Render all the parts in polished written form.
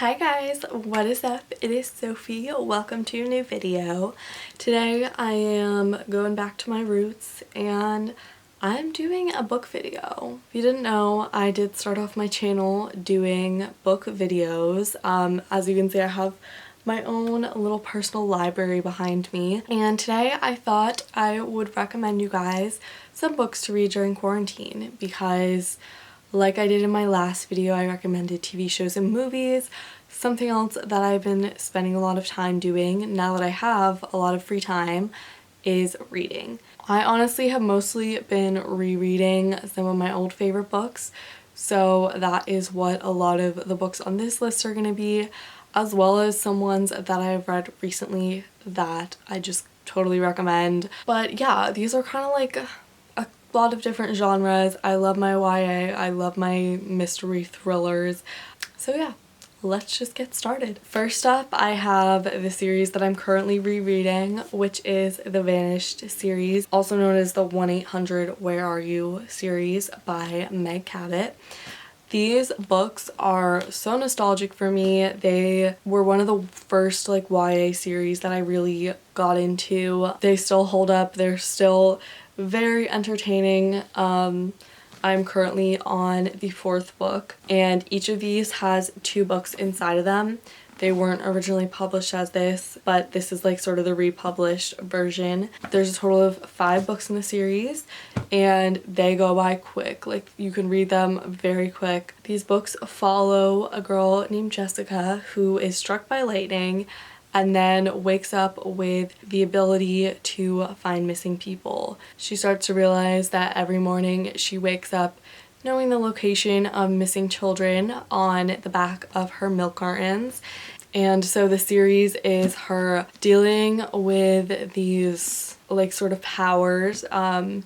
Hi guys, what is up? It is Sophie. Welcome to a new video. Today I am going back to my roots and I'm doing a book video. If you didn't know, I did start off my channel doing book videos. As you can see, I have my own little personal library behind me, and today I thought I would recommend you guys some books to read during quarantine because, like I did in my last video, I recommended TV shows and movies. Something else that I've been spending a lot of time doing now that I have a lot of free time is reading. I honestly have mostly been rereading some of my old favorite books, so that is what a lot of the books on this list are going to be, as well as some ones that I've read recently that I just totally recommend. But yeah, these are kind of like a lot of different genres. I love my YA, I love my mystery thrillers. So yeah, let's just get started. First up, I have the series that I'm currently rereading, which is the Vanished series, also known as the 1-800 Where Are You series by Meg Cabot. These books are so nostalgic for me. They were one of the first like YA series that I really got into. They still hold up. They're still very entertaining. I'm currently on the 4th book, and each of these has 2 books inside of them. They weren't originally published as this, but this is like sort of the republished version. There's a total of 5 books in the series, and they go by quick. Like, you can read them very quick. These books follow a girl named Jessica who is struck by lightning and then wakes up with the ability to find missing people. She starts to realize that every morning she wakes up knowing the location of missing children on the back of her milk cartons. And so the series is her dealing with these like sort of powers,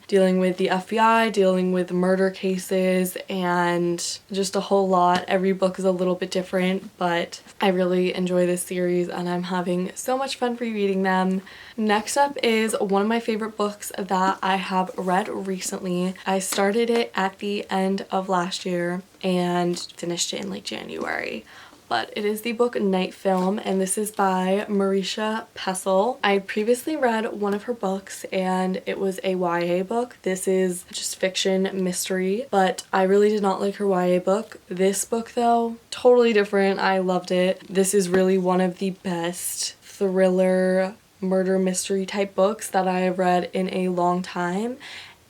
dealing with the FBI, dealing with murder cases, and just a whole lot. Every book is a little bit different, but I really enjoy this series and I'm having so much fun rereading them. Next up is one of my favorite books that I have read recently. I started it at the end of last year and finished it in like January. But it is the book Night Film, and this is by Marisha Pessl. I previously read one of her books and it was a YA book. This is just fiction mystery, but I really did not like her YA book. This book though, totally different. I loved it. This is really one of the best thriller murder mystery type books that I have read in a long time,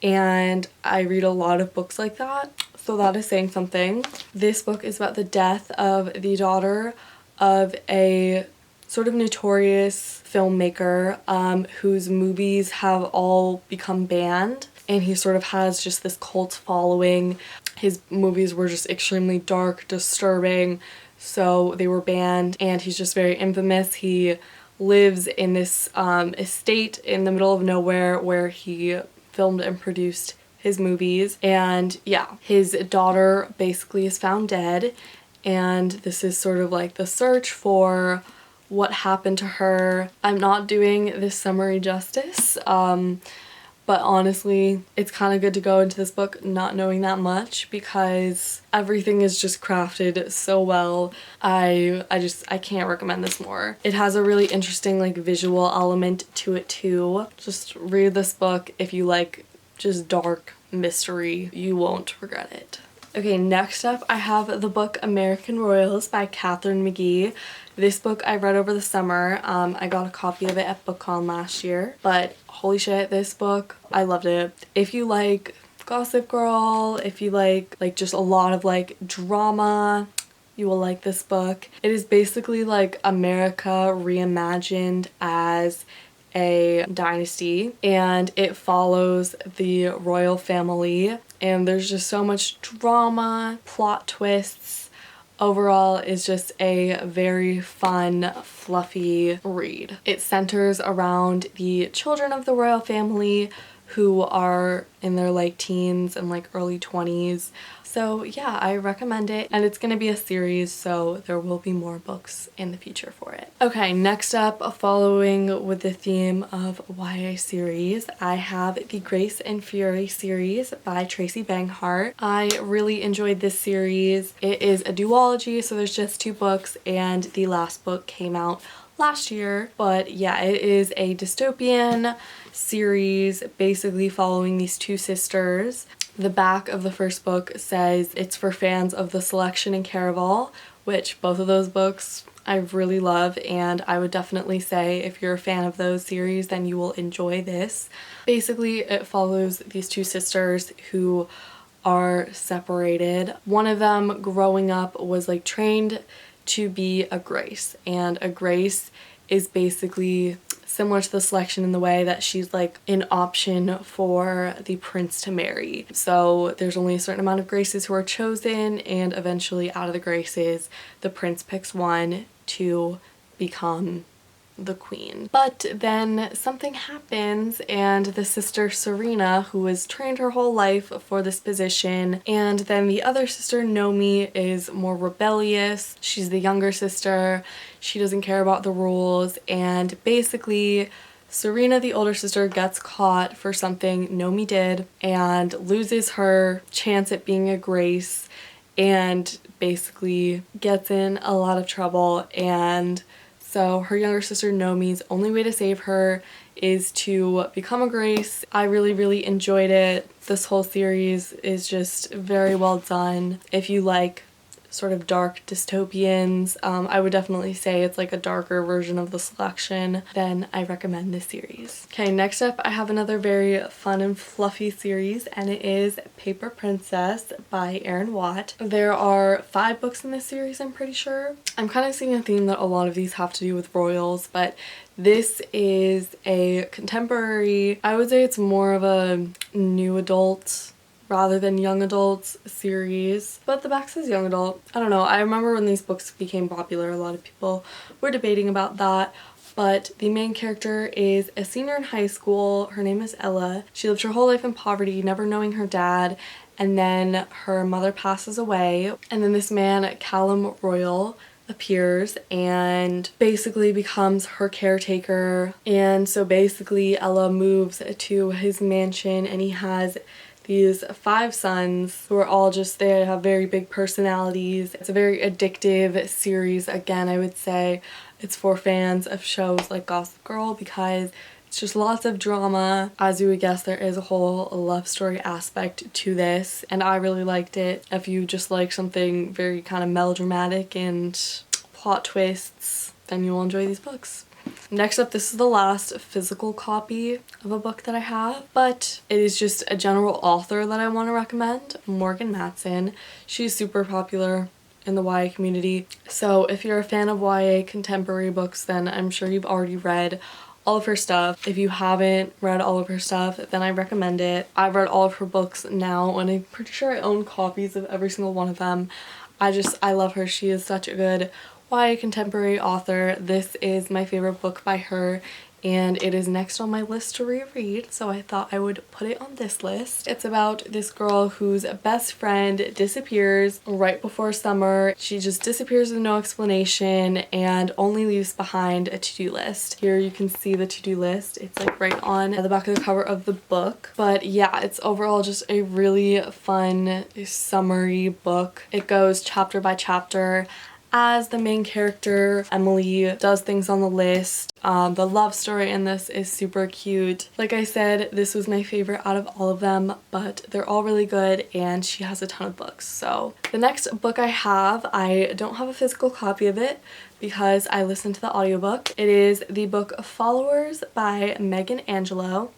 and I read a lot of books like that. So that is saying something. This book is about the death of the daughter of a sort of notorious filmmaker whose movies have all become banned, and he sort of has just this cult following. His movies were just extremely dark, disturbing, so they were banned, and he's just very infamous. He lives in this estate in the middle of nowhere where he filmed and produced his movies, and yeah, his daughter basically is found dead, and this is sort of like the search for what happened to her. I'm not doing this summary justice, but honestly it's kind of good to go into this book not knowing that much because everything is just crafted so well. I can't recommend this more. It has a really interesting like visual element to it too. Just read this book if you like just dark mystery. You won't regret it. Okay, next up I have the book American Royals by Katherine Mcgee. This book I read over the summer. I got a copy of it at BookCon last year, but holy shit, this book, I loved it. If you like Gossip Girl, if you like just a lot of like drama, you will like this book. It is basically like America reimagined as a dynasty, and it follows the royal family, and there's just so much drama, plot twists. Overall, it's just a very fun, fluffy read. It centers around the children of the royal family who are in their like teens and like early 20s. So yeah, I recommend it, and it's gonna be a series, so there will be more books in the future for it. Okay, next up, following with the theme of YA series, I have the Grace and Fury series by Tracy Banghart. I really enjoyed this series. It is a duology, so there's just 2 books, and the last book came out last year. But yeah, it is a dystopian series basically following these 2 sisters. The back of the first book says it's for fans of The Selection and Caraval, which both of those books I really love, and I would definitely say if you're a fan of those series then you will enjoy this. Basically it follows these 2 sisters who are separated. One of them growing up was like trained to be a Grace, and a Grace is basically similar to The Selection in the way that she's like an option for the prince to marry. So there's only a certain amount of Graces who are chosen, and eventually out of the Graces the prince picks one to become the queen. But then something happens, and the sister Serena, who has trained her whole life for this position, and then the other sister Nomi is more rebellious. She's the younger sister. She doesn't care about the rules, and basically Serena, the older sister, gets caught for something Nomi did and loses her chance at being a Grace, and basically gets in a lot of trouble. And so her younger sister Nomi's only way to save her is to become a Grace. I really enjoyed it. This whole series is just very well done. If you like sort of dark dystopians, I would definitely say it's like a darker version of The Selection, then I recommend this series. Okay, next up I have another very fun and fluffy series, and it is Paper Princess by Erin Watt. There are 5 books in this series, I'm pretty sure. I'm kind of seeing a theme that a lot of these have to do with royals, but this is a contemporary, I would say it's more of a new adult rather than young adults series, but the back says young adult. I don't know, I remember when these books became popular, a lot of people were debating about that, but the main character is a senior in high school. Her name is Ella. She lived her whole life in poverty, never knowing her dad, and then her mother passes away, and then this man, Callum Royal, appears and basically becomes her caretaker. And so basically Ella moves to his mansion, and he has these 5 sons who are all just, they have very big personalities. It's a very addictive series. Again, I would say it's for fans of shows like Gossip Girl because it's just lots of drama. As you would guess, there is a whole love story aspect to this, and I really liked it. If you just like something very kind of melodramatic and plot twists, then you will enjoy these books. Next up, this is the last physical copy of a book that I have, but it is just a general author that I want to recommend, Morgan Matson. She's super popular in the YA community, so if you're a fan of YA contemporary books, then I'm sure you've already read all of her stuff. If you haven't read all of her stuff, then I recommend it. I've read all of her books now, and I'm pretty sure I own copies of every single one of them. I love her. She is such a good YA contemporary author. This is my favorite book by her, and it is next on my list to reread, so I thought I would put it on this list. It's about this girl whose best friend disappears right before summer. She just disappears with no explanation and only leaves behind a to-do list. Here you can see the to-do list. It's like right on the back of the cover of the book. But yeah, it's overall just a really fun, summery book. It goes chapter by chapter as the main character, Emily, does things on the list. The love story in this is super cute. Like I said, this was my favorite out of all of them, but they're all really good, and she has a ton of books. So the next book I have, I don't have a physical copy of it because I listened to the audiobook. It is the book Followers by Megan Angelo.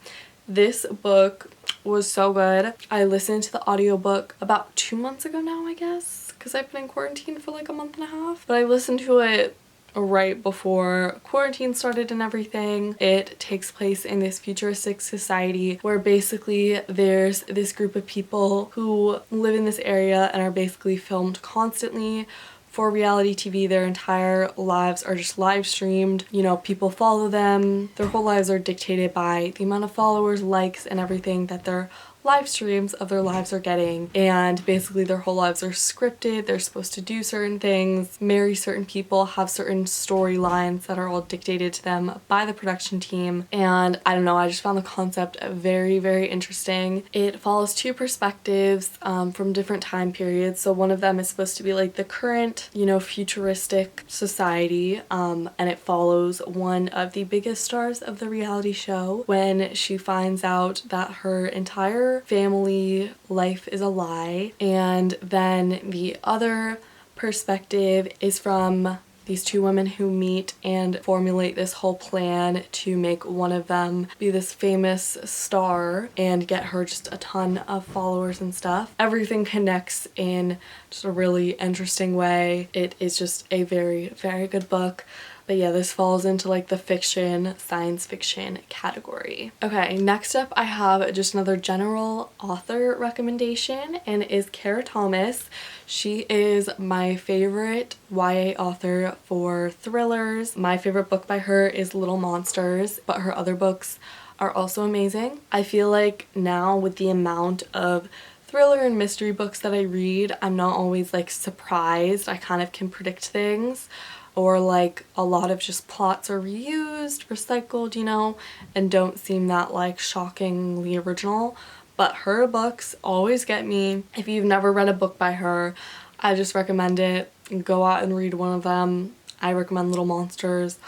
This book was so good. I listened to the audiobook about 2 months ago now, I guess, because I've been in quarantine for like a month and a half, but I listened to it right before quarantine started and everything. It takes place in this futuristic society where basically there's this group of people who live in this area and are basically filmed constantly for reality TV. Their entire lives are just live streamed. You know, people follow them. Their whole lives are dictated by the amount of followers, likes, and everything that their live streams of their lives are getting, and basically their whole lives are scripted. They're supposed to do certain things, marry certain people, have certain storylines that are all dictated to them by the production team. And I don't know, I just found the concept very, very interesting. It follows two perspectives from different time periods. So one of them is supposed to be like the current, you know, futuristic society, and it follows one of the biggest stars of the reality show when she finds out that her entire family life is a lie. And then the other perspective is from these two women who meet and formulate this whole plan to make one of them be this famous star and get her just a ton of followers and stuff. Everything connects in just a really interesting way. It is just a very, very good book. But yeah, this falls into like the fiction, science fiction category. Okay, next up I have just another general author recommendation, and it is Kara Thomas. She is my favorite YA author for thrillers. My favorite book by her is Little Monsters, but her other books are also amazing. I feel like now with the amount of thriller and mystery books that I read, I'm not always like surprised. I kind of can predict things. Or like a lot of just plots are reused, recycled, you know, and don't seem that like shockingly original. But her books always get me. If you've never read a book by her, I just recommend it. Go out and read one of them. I recommend Little Monsters,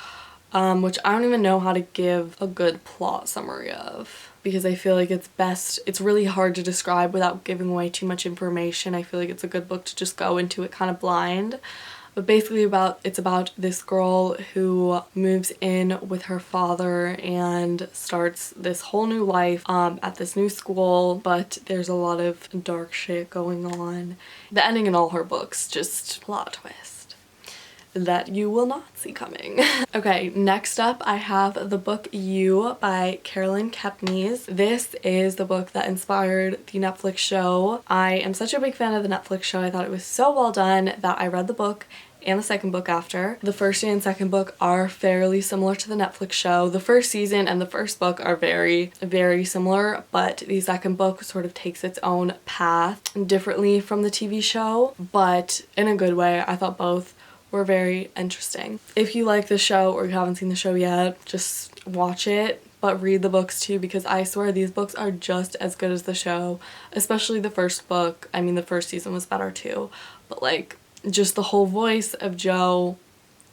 which I don't even know how to give a good plot summary of, because I feel like it's really hard to describe without giving away too much information. I feel like it's a good book to just go into it kind of blind. But basically it's about this girl who moves in with her father and starts this whole new life at this new school, but there's a lot of dark shit going on. The ending in all her books, just plot twist that you will not see coming. Okay, next up I have the book You by Caroline Kepnes. This is the book that inspired the Netflix show. I am such a big fan of the Netflix show. I thought it was so well done that I read the book and the second book after. The first and second book are fairly similar to the Netflix show. The first season and the first book are very, very similar, but the second book sort of takes its own path differently from the TV show, but in a good way. I thought both were very interesting. If you like the show or you haven't seen the show yet, just watch it, but read the books too, because I swear these books are just as good as the show, especially the first book. I mean, the first season was better too, but like just the whole voice of Joe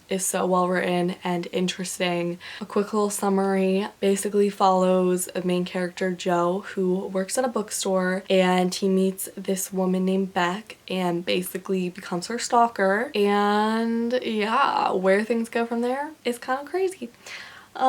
is so well written and interesting. A quick little summary basically follows a main character, Joe, who works at a bookstore, and he meets this woman named Beck and basically becomes her stalker. And yeah, where things go from there is kind of crazy.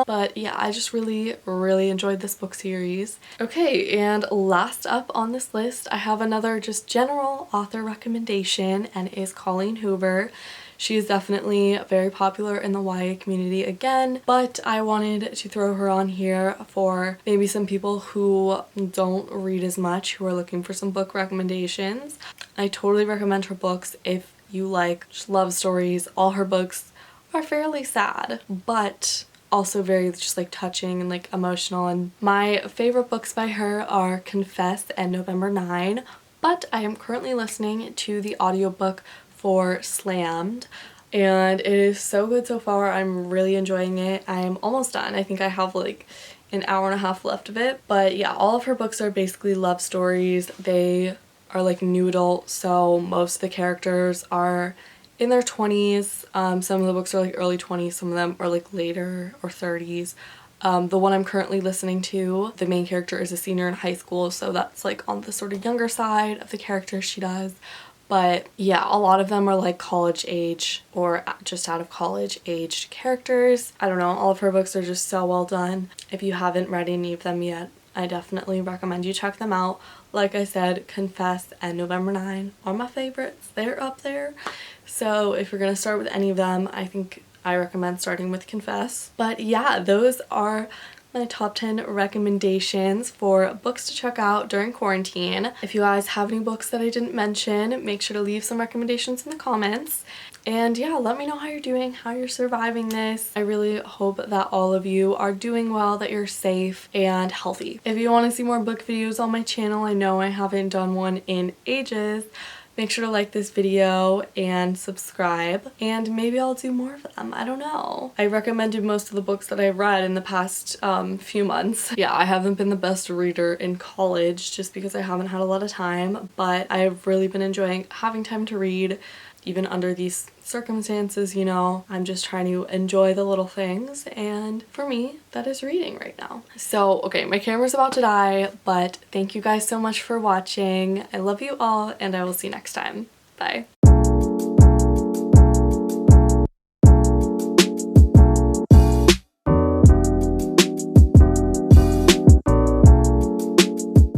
But yeah, I just really, really enjoyed this book series. Okay, and last up on this list, I have another just general author recommendation, and it is Colleen Hoover. She is definitely very popular in the YA community again, but I wanted to throw her on here for maybe some people who don't read as much, who are looking for some book recommendations. I totally recommend her books if you like just love stories. All her books are fairly sad, but also very just like touching and like emotional. And my favorite books by her are Confess and November 9, but I am currently listening to the audiobook for Slammed, and it is so good so far. I'm really enjoying it. I'm almost done. I think I have like an hour and a half left of it. But yeah, all of her books are basically love stories. They are like new adult, so most of the characters are in their 20s. Some of the books are like early 20s, some of them are like later or 30s. The one I'm currently listening to, the main character is a senior in high school, so that's like on the sort of younger side of the characters she does. But yeah, a lot of them are like college age or just out of college aged characters. I don't know, all of her books are just so well done. If you haven't read any of them yet, I definitely recommend you check them out. Like I said, Confess and November 9 are my favorites. They're up there. So if you're gonna start with any of them, I think I recommend starting with Confess. But yeah, those are my top 10 recommendations for books to check out during quarantine. If you guys have any books that I didn't mention, make sure to leave some recommendations in the comments. And yeah, let me know how you're doing, how you're surviving this. I really hope that all of you are doing well, that you're safe and healthy. If you want to see more book videos on my channel, I know I haven't done one in ages, make sure to like this video and subscribe, and maybe I'll do more of them. I don't know. I recommended most of the books that I've read in the past few months. Yeah, I haven't been the best reader in college just because I haven't had a lot of time, but I've really been enjoying having time to read. Even under these circumstances, you know, I'm just trying to enjoy the little things, and for me, that is reading right now. So, okay, my camera's about to die, but thank you guys so much for watching. I love you all, and I will see you next time. Bye.